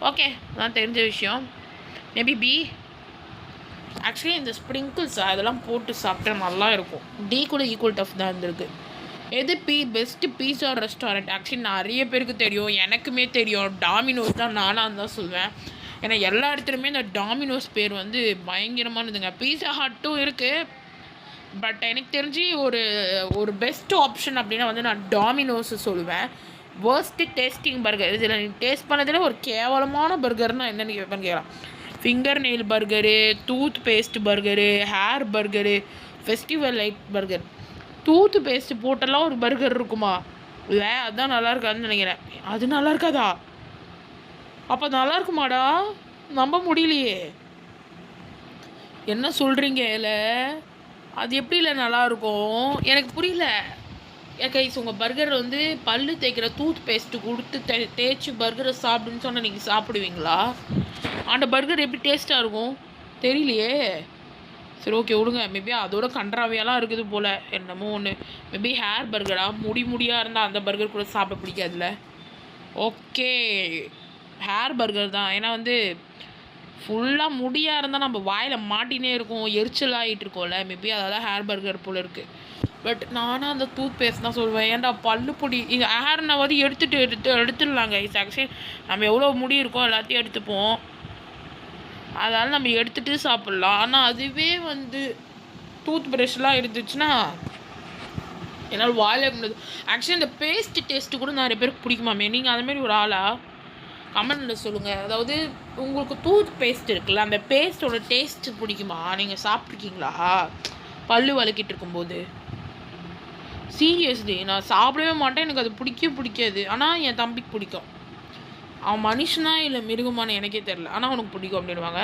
ஓகே, அதான் தெரிஞ்ச விஷயம். மேபி பி. ஆக்சுவலி இந்த ஸ்ப்ரிங்கிள்ஸ் அதெல்லாம் போட்டு சாப்பிட்டா நல்லா இருக்கும். டி கூட ஈக்குவல் டஃப் தான் இருந்திருக்கு. எது பெஸ்ட்டு பீஸா ரெஸ்டாரண்ட்? ஆக்சுவலி நிறைய பேருக்கு தெரியும், எனக்குமே தெரியும். டாமினோஸ் தான் நானாக தான் சொல்வேன். ஏன்னா எல்லா இடத்துலையுமே இந்த டாமினோஸ் பேர் வந்து பயங்கரமானதுங்க. பீஸா ஹட்டும் இருக்குது, பட் எனக்கு தெரிஞ்சு ஒரு பெஸ்ட் ஆப்ஷன் அப்படின்னா வந்து நான் டாமினோஸ் சொல்லுவேன். Worst tasting burger. இதில் நீ டேஸ்ட் பண்ணதில் ஒரு கேவலமான பர்கர்னால் என்னென்னு கேட்கலாம். Finger nail burger, tooth paste burger, hair burger, festival light burger. Tooth paste போட்டெல்லாம் ஒரு பர்கர் இருக்குமா? இல்லை, அதுதான் நல்லா இருக்காதுன்னு நினைக்கிறேன். அது நல்லா இருக்காதா? அப்போ நல்லா இருக்குமாடா? நம்ப முடியலையே. என்ன சொல்கிறீங்க? இல்லை, அது எப்படி இல்லை நல்லாயிருக்கும்? எனக்கு புரியல. கைஸ், உங்கள் பர்கர் வந்து பல்லு தேய்க்கிற டூத் பேஸ்ட்டு கொடுத்து தேய்ச்சி பர்கரை சாப்பிடுன்னு சொன்னால் நீங்கள் சாப்பிடுவீங்களா? அந்த பர்கர் எப்படி டேஸ்ட்டாக இருக்கும் தெரியலையே. சரி, ஓகே விடுங்க. மேபி அதோட கன்றாவியெல்லாம் இருக்குது போல், என்னமோ ஒன்று. Maybe hair பர்கரா? முடியாக இருந்தால் அந்த பர்கர் கூட சாப்பிட பிடிக்காதுல்ல. ஓகே, ஹேர் பர்கர் தான். ஏன்னா வந்து ஃபுல்லாக முடியாக இருந்தால் நம்ம வாயில் மாட்டினே இருக்கும், எரிச்சல் ஆகிட்டு இருக்கோம்ல. மேபி அதெல்லாம் ஹேர் பர்கர் போல் இருக்குது. பட் நானும் அந்த டூத் பேஸ்ட் தான் சொல்லுவேன். ஏன்டா பல்லு பொடி இது ஹேர்னாவது எடுத்துடலாங்க. இட்ஸ் ஆக்சுவலி நம்ம எவ்வளோ முடி இருக்கோ எல்லாத்தையும் எடுத்துப்போம், அதனால் நம்ம எடுத்துகிட்டு சாப்பிட்லாம். ஆனால் அதுவே வந்து டூத் ப்ரஷ்லாம் இருந்துச்சுன்னா என்னால் வாயில முடியாது. ஆக்சுவலி இந்த பேஸ்ட் டேஸ்ட்டு கூட நிறைய பேருக்கு பிடிக்குமாமே. நீங்கள் அதுமாரி ஒரு ஆளா? கமெண்டில் சொல்லுங்கள். அதாவது உங்களுக்கு டூத் பேஸ்ட் இருக்குல்ல, அந்த பேஸ்ட்டோட டேஸ்ட்டு பிடிக்குமா? நீங்கள் சாப்பிட்ருக்கீங்களா பல்லு வளக்கிட்டு இருக்கும்போது? சீரியஸ்லி நான் சாப்பிடவே மாட்டேன், எனக்கு அது பிடிக்காது. ஆனால் என் தம்பிக்கு பிடிக்கும். அவன் மனுஷனா இல்லை மிருகமானு எனக்கே தெரில, ஆனால் அவனுக்கு பிடிக்கும் அப்படின்வாங்க.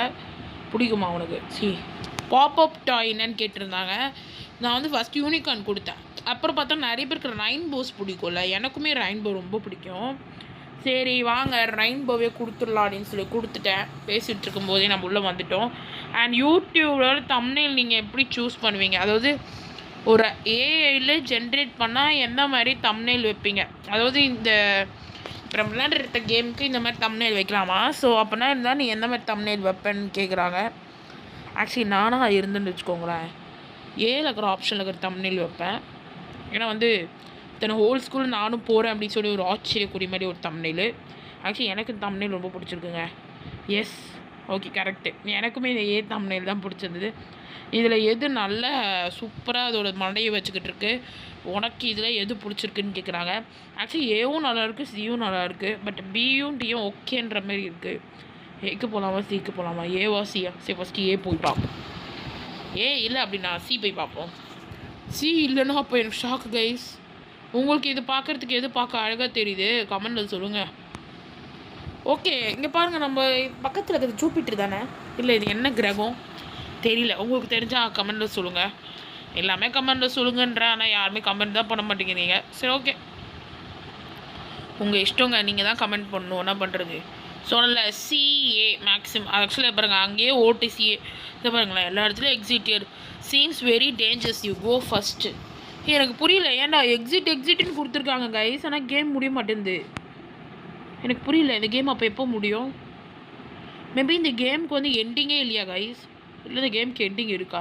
பிடிக்குமா அவனுக்கு? பாப்அப் டாய் என்னன்னு கேட்டிருந்தாங்க. நான் வந்து ஃபஸ்ட் யூனிகார்ன் கொடுத்தேன். அப்புறம் பார்த்தா நிறைய பேருக்கு ரெயின்போஸ் பிடிக்கும்ல, எனக்குமே ரெயின்போ ரொம்ப பிடிக்கும். சரி வாங்க ரெயின்போவே கொடுத்துடலாம் அப்படின்னு சொல்லி கொடுத்துட்டேன். பேசிகிட்டு இருக்கும்போதே நம்ம உள்ளே வந்துட்டோம். அண்ட் யூடியூபோட தம்ப்நெயில் நீங்கள் எப்படி சூஸ் பண்ணுவீங்க? அதாவது ஒரு ஏஐல ஜென்ரேட் பண்ணால் எந்த மாதிரி தம்ப்நெயில் வைப்பீங்க? அதாவது இந்த இப்போ நம்ம விளையாடுற கேமுக்கு இந்த மாதிரி தம்ப்நெயில் வைக்கலாமா? ஸோ அப்படின்னா இருந்தால் நீ எந்த மாதிரி தம்ப்நெயில் வைப்பேன்னு கேட்குறாங்க. ஆக்சுவலி நானாக இருந்துன்னு வச்சுக்கோங்களேன், ஏல இருக்கிற ஆப்ஷனில் இருக்கிற தம்ப்நெயில் வைப்பேன். ஏன்னா வந்து இத்தனை ஹோல் ஸ்கூல் நானும் போகிறேன் அப்படின்னு சொல்லி ஒரு ஆச்சரியக்கூடிய மாதிரி ஒரு தம்ப்நெயில். ஆக்சுவலி எனக்கு தம்ப்நெயில் ரொம்ப பிடிச்சிருக்குங்க. S, okay, correct. எனக்குமே இந்த ஏ தம்ப்நெயில் தான் பிடிச்சிருந்தது. இதில் எது நல்ல சூப்பராக அதோட மண்டையை வச்சுக்கிட்டு இருக்கு, உனக்கு இதில் எது பிடிச்சிருக்குன்னு கேட்குறாங்க. ஆக்சுவலி ஏவும் நல்லாயிருக்கு, சியும் நல்லாயிருக்கு. பட் பியும் டியும் ஓகேன்ற மாதிரி இருக்குது. ஏக்கு போகலாமா, சிக்கு போகலாமா, ஏவா சியா? சரி, ஃபஸ்ட்டு ஏ போய் பார்ப்போம். ஏ இல்லை அப்படின்னா சி போய் பார்ப்போம். சி இல்லைன்னா அப்போ எனக்கு ஷாக்கு கைஸ். உங்களுக்கு இது பார்க்குறதுக்கு எது பார்க்க அழகாக தெரியுது கமெண்டில் சொல்லுங்கள். ஓகே, இங்கே பாருங்கள், நம்ம பக்கத்தில் இருக்கிறது ஜூபிட்டர் தானே? இல்லை, இது என்ன கிரகம் தெரியல. உங்களுக்கு தெரிஞ்சால் கமெண்டில் சொல்லுங்கள். எல்லாமே கமெண்டில் சொல்லுங்கன்ற, ஆனால் யாருமே கமெண்ட் தான் பண்ண மாட்டேங்கிறீங்க. சரி, ஓகே, உங்கள் இஷ்டங்க, நீங்கள் தான் கமெண்ட் பண்ணணும். என்ன பண்ணுறது? சொன்னல சிஏ மேக்ஸிமம். ஆக்சுவலாக பாருங்கள், அங்கேயே ஓடிசிஏ இதை பாருங்களேன், எல்லா இடத்துலையும் எக்ஸிட்டியர் seems very dangerous, you go first. எனக்கு புரியல, ஏன்டா எக்ஸிட்னு கொடுத்துருக்காங்க கைஸ், ஆனால் கேம் முடிய மாட்டேங்குது. எனக்கு புரியல, இந்த கேம் அப்போ எப்போ முடியும்? மேபி இந்த கேமுக்கு வந்து எண்டிங்கே இல்லையா கைஸ்? இல்லை, இந்த கேமுக்கு எண்டிங் இருக்கா?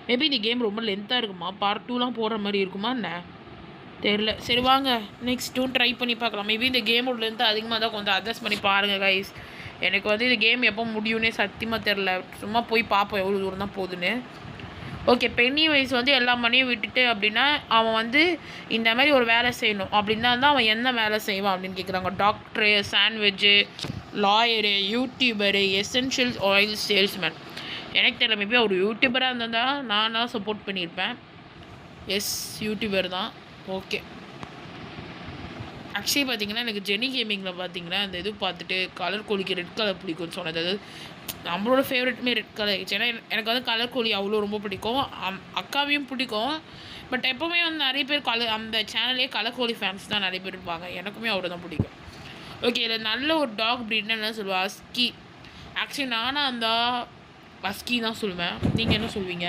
மேபி இந்த கேம் ரொம்ப லென்த்தாக இருக்குமா? பார்ட் 2லாம் போடுற மாதிரி இருக்குமா என்ன தெரில. சரி வாங்க, நெக்ஸ்ட் 2 ட்ரை பண்ணி பார்க்கலாம். மேபி இந்த கேமோட லென்த் அதிகமாக தான், கொஞ்சம் அட்ஜஸ்ட் பண்ணி பாருங்கள் கைஸ். எனக்கு வந்து இந்த கேம் எப்போ முடியும்னே சத்தியமாக தெரில. சும்மா போய் பார்ப்போம் எவ்வளோ தூரம் தான் போகுதுன்னு. ஓகே, பென்னி வைஸ் வந்து எல்லா மணியும் விட்டுட்டு அப்படின்னா அவன் வந்து இந்த மாதிரி ஒரு வேலை செய்யணும் அப்படின்னா தான் அவன் என்ன வேலை செய்வான் அப்படின்னு கேட்குறாங்க. Doctor, sandwich, lawyer, YouTuber, essentials oil salesman. எனக்கு தெரியல, மேபி ஒரு யூடியூபராக இருந்தால் நான் சப்போர்ட் பண்ணியிருப்பேன். எஸ், யூடியூபர் தான். ஓகே, ஆக்சுவலி பார்த்தீங்கன்னா எனக்கு ஜெனி கேமிங்கில் பார்த்தீங்கன்னா அந்த இது பார்த்துட்டு கலர் கோழிக்கு ரெட் கலர் பிடிக்கும்னு சொன்னது. அதாவது நம்மளோட ஃபேவரெட்டுமே ரெட் கலர். ஏன்னா எனக்கு வந்து கலர் கோழி அவ்வளோ ரொம்ப பிடிக்கும். அக்காவையும் பிடிக்கும். பட் எப்போவுமே வந்து நிறைய பேர் அந்த சேனல்லே கலர் கோழி ஃபேன்ஸ் தான் நிறைய பேர் இருப்பாங்க. எனக்குமே அவ்வளோ தான் பிடிக்கும். ஓகே, இதில் நல்ல ஒரு டாக் ப்ரீட்னா என்ன சொல்லுவா? அஸ்கி. ஆக்சுவலி நானும் அந்த அஸ்கி தான் சொல்லுவேன். நீங்கள் என்ன சொல்வீங்க?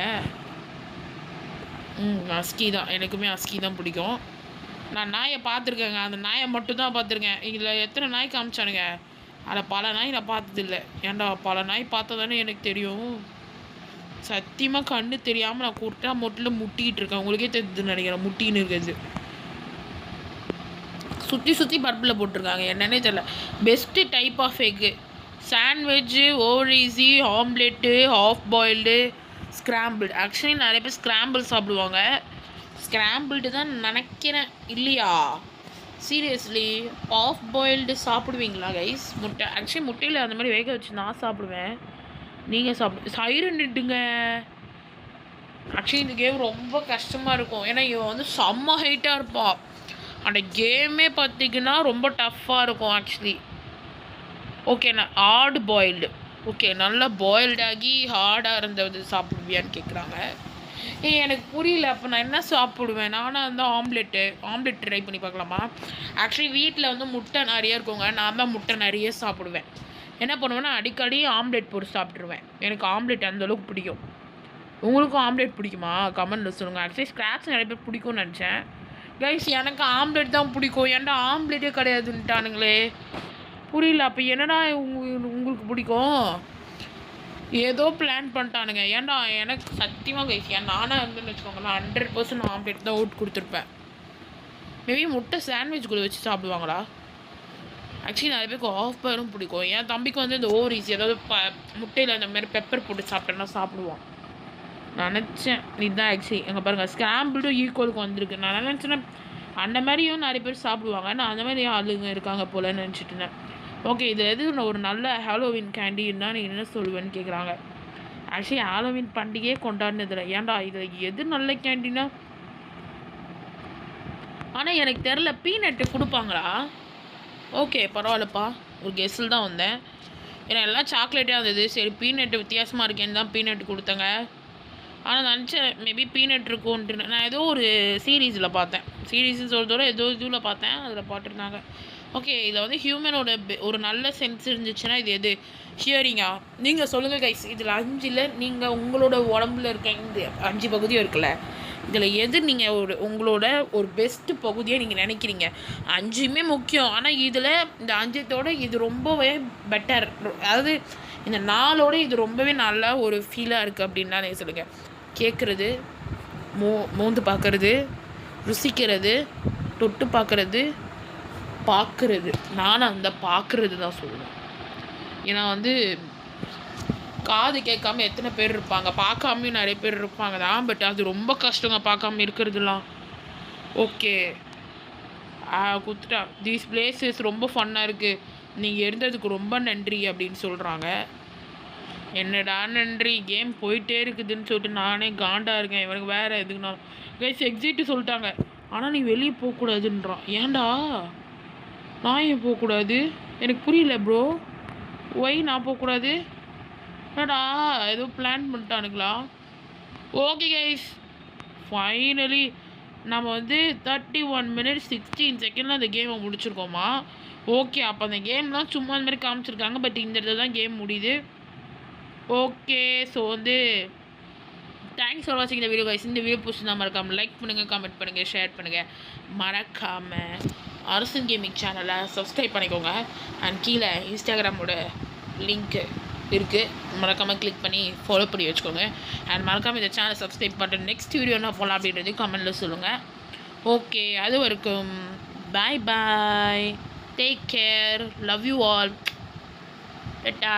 அஸ்கி தான். எனக்குமே அஸ்கி தான் பிடிக்கும். நான் நாயை பார்த்துருக்கேங்க, அந்த நாயை மட்டும்தான் பார்த்துருக்கேன். இதில் எத்தனை நாய் காமிச்சானுங்க, அதில் பல நாய் நான் பார்த்ததில்லை. ஏன்டா பல நாய் பார்த்தா தானே எனக்கு தெரியும். சத்தியமாக கண்ணு தெரியாமல் நான் கூட்டா மொட்டில் முட்டிக்கிட்டு இருக்கேன். உங்களுக்கே தெரியுதுன்னு நினைக்கிறேன், முட்டின்னு இருக்கிறது. சுற்றி பர்பில் போட்டிருக்காங்க, என்னன்னே தெரியல. Best type of egg: sandwich, over easy, omelette, half boiled, scrambled. Actually நிறைய பேர் ஸ்க்ராம்பிள் சாப்பிடுவாங்க. ஸ்க்ராம்பிள்டு தான் நினைக்கிறேன், இல்லையா? சீரியஸ்லி ஆஃப் பாயில்டு சாப்பிடுவீங்களா கைஸ்? முட்டை ஆக்சுவலி முட்டையில் அந்த மாதிரி வேக வச்சு நான் சாப்பிடுவேன். நீங்கள் சைரன்ட்டுங்க. ஆக்சுவலி இந்த கேம் ரொம்ப கஷ்டமாக இருக்கும். ஏன்னா இவன் வந்து செம்ம ஹைட்டாக இருப்பான். அந்த கேமே பார்த்திங்கன்னா ரொம்ப டஃப்பாக இருக்கும் ஆக்சுவலி. ஓகே, நான் ஹார்டு பாயில்டு. ஓகே, நல்லா பாயில்டாகி ஹார்டாக இருந்தது சாப்பிடுவியான்னு கேட்குறாங்க. எனக்கு புரியல. அப்போ நான் என்ன சாப்பிடுவேன்? நானும் வந்து ஆம்லெட் ட்ரை பண்ணி பார்க்கலாமா? ஆக்சுவலி வீட்டில் வந்து முட்டை நிறைய இருக்குங்க. நான் தான் முட்டை நிறைய சாப்பிடுவேன். என்ன பண்ணுவேன்னா அடிக்கடி ஆம்லெட் போட்டு சாப்பிட்ருவேன். எனக்கு ஆம்லெட் அந்தளவுக்கு பிடிக்கும். உங்களுக்கும் ஆம்லெட் பிடிக்குமா? கமெண்ட்டில் சொல்லுங்கள். ஆக்சுவலி ஸ்க்ராட்ச் நிறைய பேர் பிடிக்கும்னு நினச்சேன் கைஸ். எனக்கு ஆம்லெட் தான் பிடிக்கும். ஏன்டா ஆம்லெட்டே கிடையாதுன்ட்டானுங்களே, புரியல. அப்போ என்னடா உங்களுக்கு பிடிக்கும்? ஏதோ பிளான் பண்ணிட்டானுங்க. ஏன்டா எனக்கு சத்தியமாக கைஸ், நானாக இருந்துன்னு வச்சுக்கோங்களேன் 100% ஆம்லெட் தான் ஓட்டு கொடுத்துருப்பேன். மேபி முட்டை சாண்ட்விச் கூட வச்சு சாப்பிடுவாங்களா? ஆக்சுவலி நிறைய பேருக்கு ஆஃப் பாயிலும் பிடிக்கும். என் தம்பிக்கு வந்து இந்த ஓவரீஸ் ஏதாவது முட்டையில் அந்த மாதிரி பெப்பர் போட்டு சாப்பிட்டேன்னா சாப்பிடுவான். நினச்சேன் இதுதான். ஆக்சுவலி எங்கே பாருங்கள், ஸ்க்ராம்பிள்டும் ஈக்குவலுக்கு வந்திருக்கு. நான் நினச்சேன்னா அந்த மாதிரியும் நிறைய பேர் சாப்பிடுவாங்க. நான் அந்த மாதிரி ஆளுங்க இருக்காங்க போலன்னு நினச்சிட்டு இருந்தேன். ஓகே, இதில் எது ஒரு நல்ல ஹாலோவின் கேண்டீன்னா நீ என்ன சொல்லுவேன்னு கேட்குறாங்க. ஆக்சுவலி ஹாலோவின் பண்டிகையே கொண்டாடினதில்லை. ஏன்டா இதில் எது நல்ல கேண்டீனா? ஆனால் எனக்கு தெரில, பீனட்டு கொடுப்பாங்களா? ஓகே, பரவாயில்லப்பா, ஒரு கெஸ்ஸில் தான் வந்தேன். ஏன்னா எல்லாம் சாக்லேட்டாக இருந்தது. சரி, பீனட்டு வித்தியாசமாக இருக்கேன்னு தான் பீனட்டு கொடுத்தேங்க. ஆனால் நினச்சேன் மேபி பீனட் இருக்கும்ன்ட்டு. நான் ஏதோ ஒரு சீரீஸில் பார்த்தேன். சீரீஸ்ன்னு சொல்கிறதோட ஏதோ இதுவில் பார்த்தேன், அதில் போட்டிருந்தாங்க. ஓகே, இதில் வந்து ஹியூமனோட ஒரு நல்ல சென்ஸ் இருந்துச்சுன்னா இது எது? ஹியரிங்கா? நீங்கள் சொல்லுங்கள் கைஸ். இதில் 5ல் நீங்கள் உங்களோட உடம்புல இருக்க இந்த 5 பகுதியும் இருக்குல்ல, இதில் எது நீங்கள் உங்களோட ஒரு பெஸ்ட்டு பகுதியாக நீங்கள் நினைக்கிறீங்க? 5மே முக்கியம். ஆனால் இதில் இந்த 5த்தோட இது ரொம்பவே பெட்டர். அதாவது இந்த 4ஓட இது ரொம்பவே நல்லா ஒரு ஃபீலாக இருக்குது அப்படின்னா நீங்கள் சொல்லுங்கள். கேட்குறது, மோந்து பார்க்குறது, ருசிக்கிறது, தொட்டு பார்க்குறது, பார்க்குறது. நானும் அந்த பார்க்குறது தான் சொல்லுவேன். ஏன்னா காது கேட்காம எத்தனை பேர் இருப்பாங்க, பார்க்காமையும் நிறைய பேர் இருப்பாங்க தான். பட் அது ரொம்ப கஷ்டங்க பார்க்காம இருக்கிறதுலாம். ஓகே, கொடுத்துட்டா. தீஸ் பிளேசஸ் ரொம்ப ஃபன்னாக இருக்குது, நீங்கள் இருந்ததுக்கு ரொம்ப நன்றி அப்படின்னு சொல்கிறாங்க. என்னடா நன்றி, கேம் போயிட்டே இருக்குதுன்னு சொல்லிட்டு நானே காண்டாக இருக்கேன். இவனுக்கு வேறு எதுக்குனாலும் கைஸ் எக்ஸிட்டு சொல்லிட்டாங்க. ஆனால் நீ வெளியே போகக்கூடாதுன்றான். ஏன்டா நான் ஏன் போகக்கூடாது? எனக்கு புரியல ப்ரோ. ஒய் நான் போகக்கூடாது? என்னடா ஏதோ பிளான் பண்ணிட்டானுங்களா? ஓகே கைஸ், ஃபைனலி நம்ம 31 minutes 16 seconds அந்த கேமை முடிச்சிருக்கோமா? ஓகே, அப்போ அந்த கேம்லாம் சும்மா அந்த மாதிரி காமிச்சிருக்காங்க. பட் இந்த இடத்துல தான் கேம் முடியுது. ஓகே, ஸோ தேங்க்ஸ் ஃபார் வாட்சிங் இந்த வீடியோ கைஸ். இந்த வீடியோ பிடிச்சிருந்தா மறக்காமல் லைக் பண்ணுங்கள், கமெண்ட் பண்ணுங்கள், ஷேர் பண்ணுங்கள். மறக்காமல் அரசன் கேமிங் சேனலை சப்ஸ்கிரைப் பண்ணிக்கோங்க. அண்ட் கீழே இன்ஸ்டாகிராமோட லிங்க்கு இருக்குது, மறக்காமல் கிளிக் பண்ணி ஃபாலோ பண்ணி வச்சுக்கோங்க. அண்ட் மறக்காமல் இந்த சேனலை சப்ஸ்கிரைப் பண்ணிட்டு நெக்ஸ்ட் வீடியோ என்ன போகலாம் அப்படின்றது கமெண்ட்டில் சொல்லுங்கள். ஓகே, அது வரைக்கும் bye bye, take care, love you all, Tata.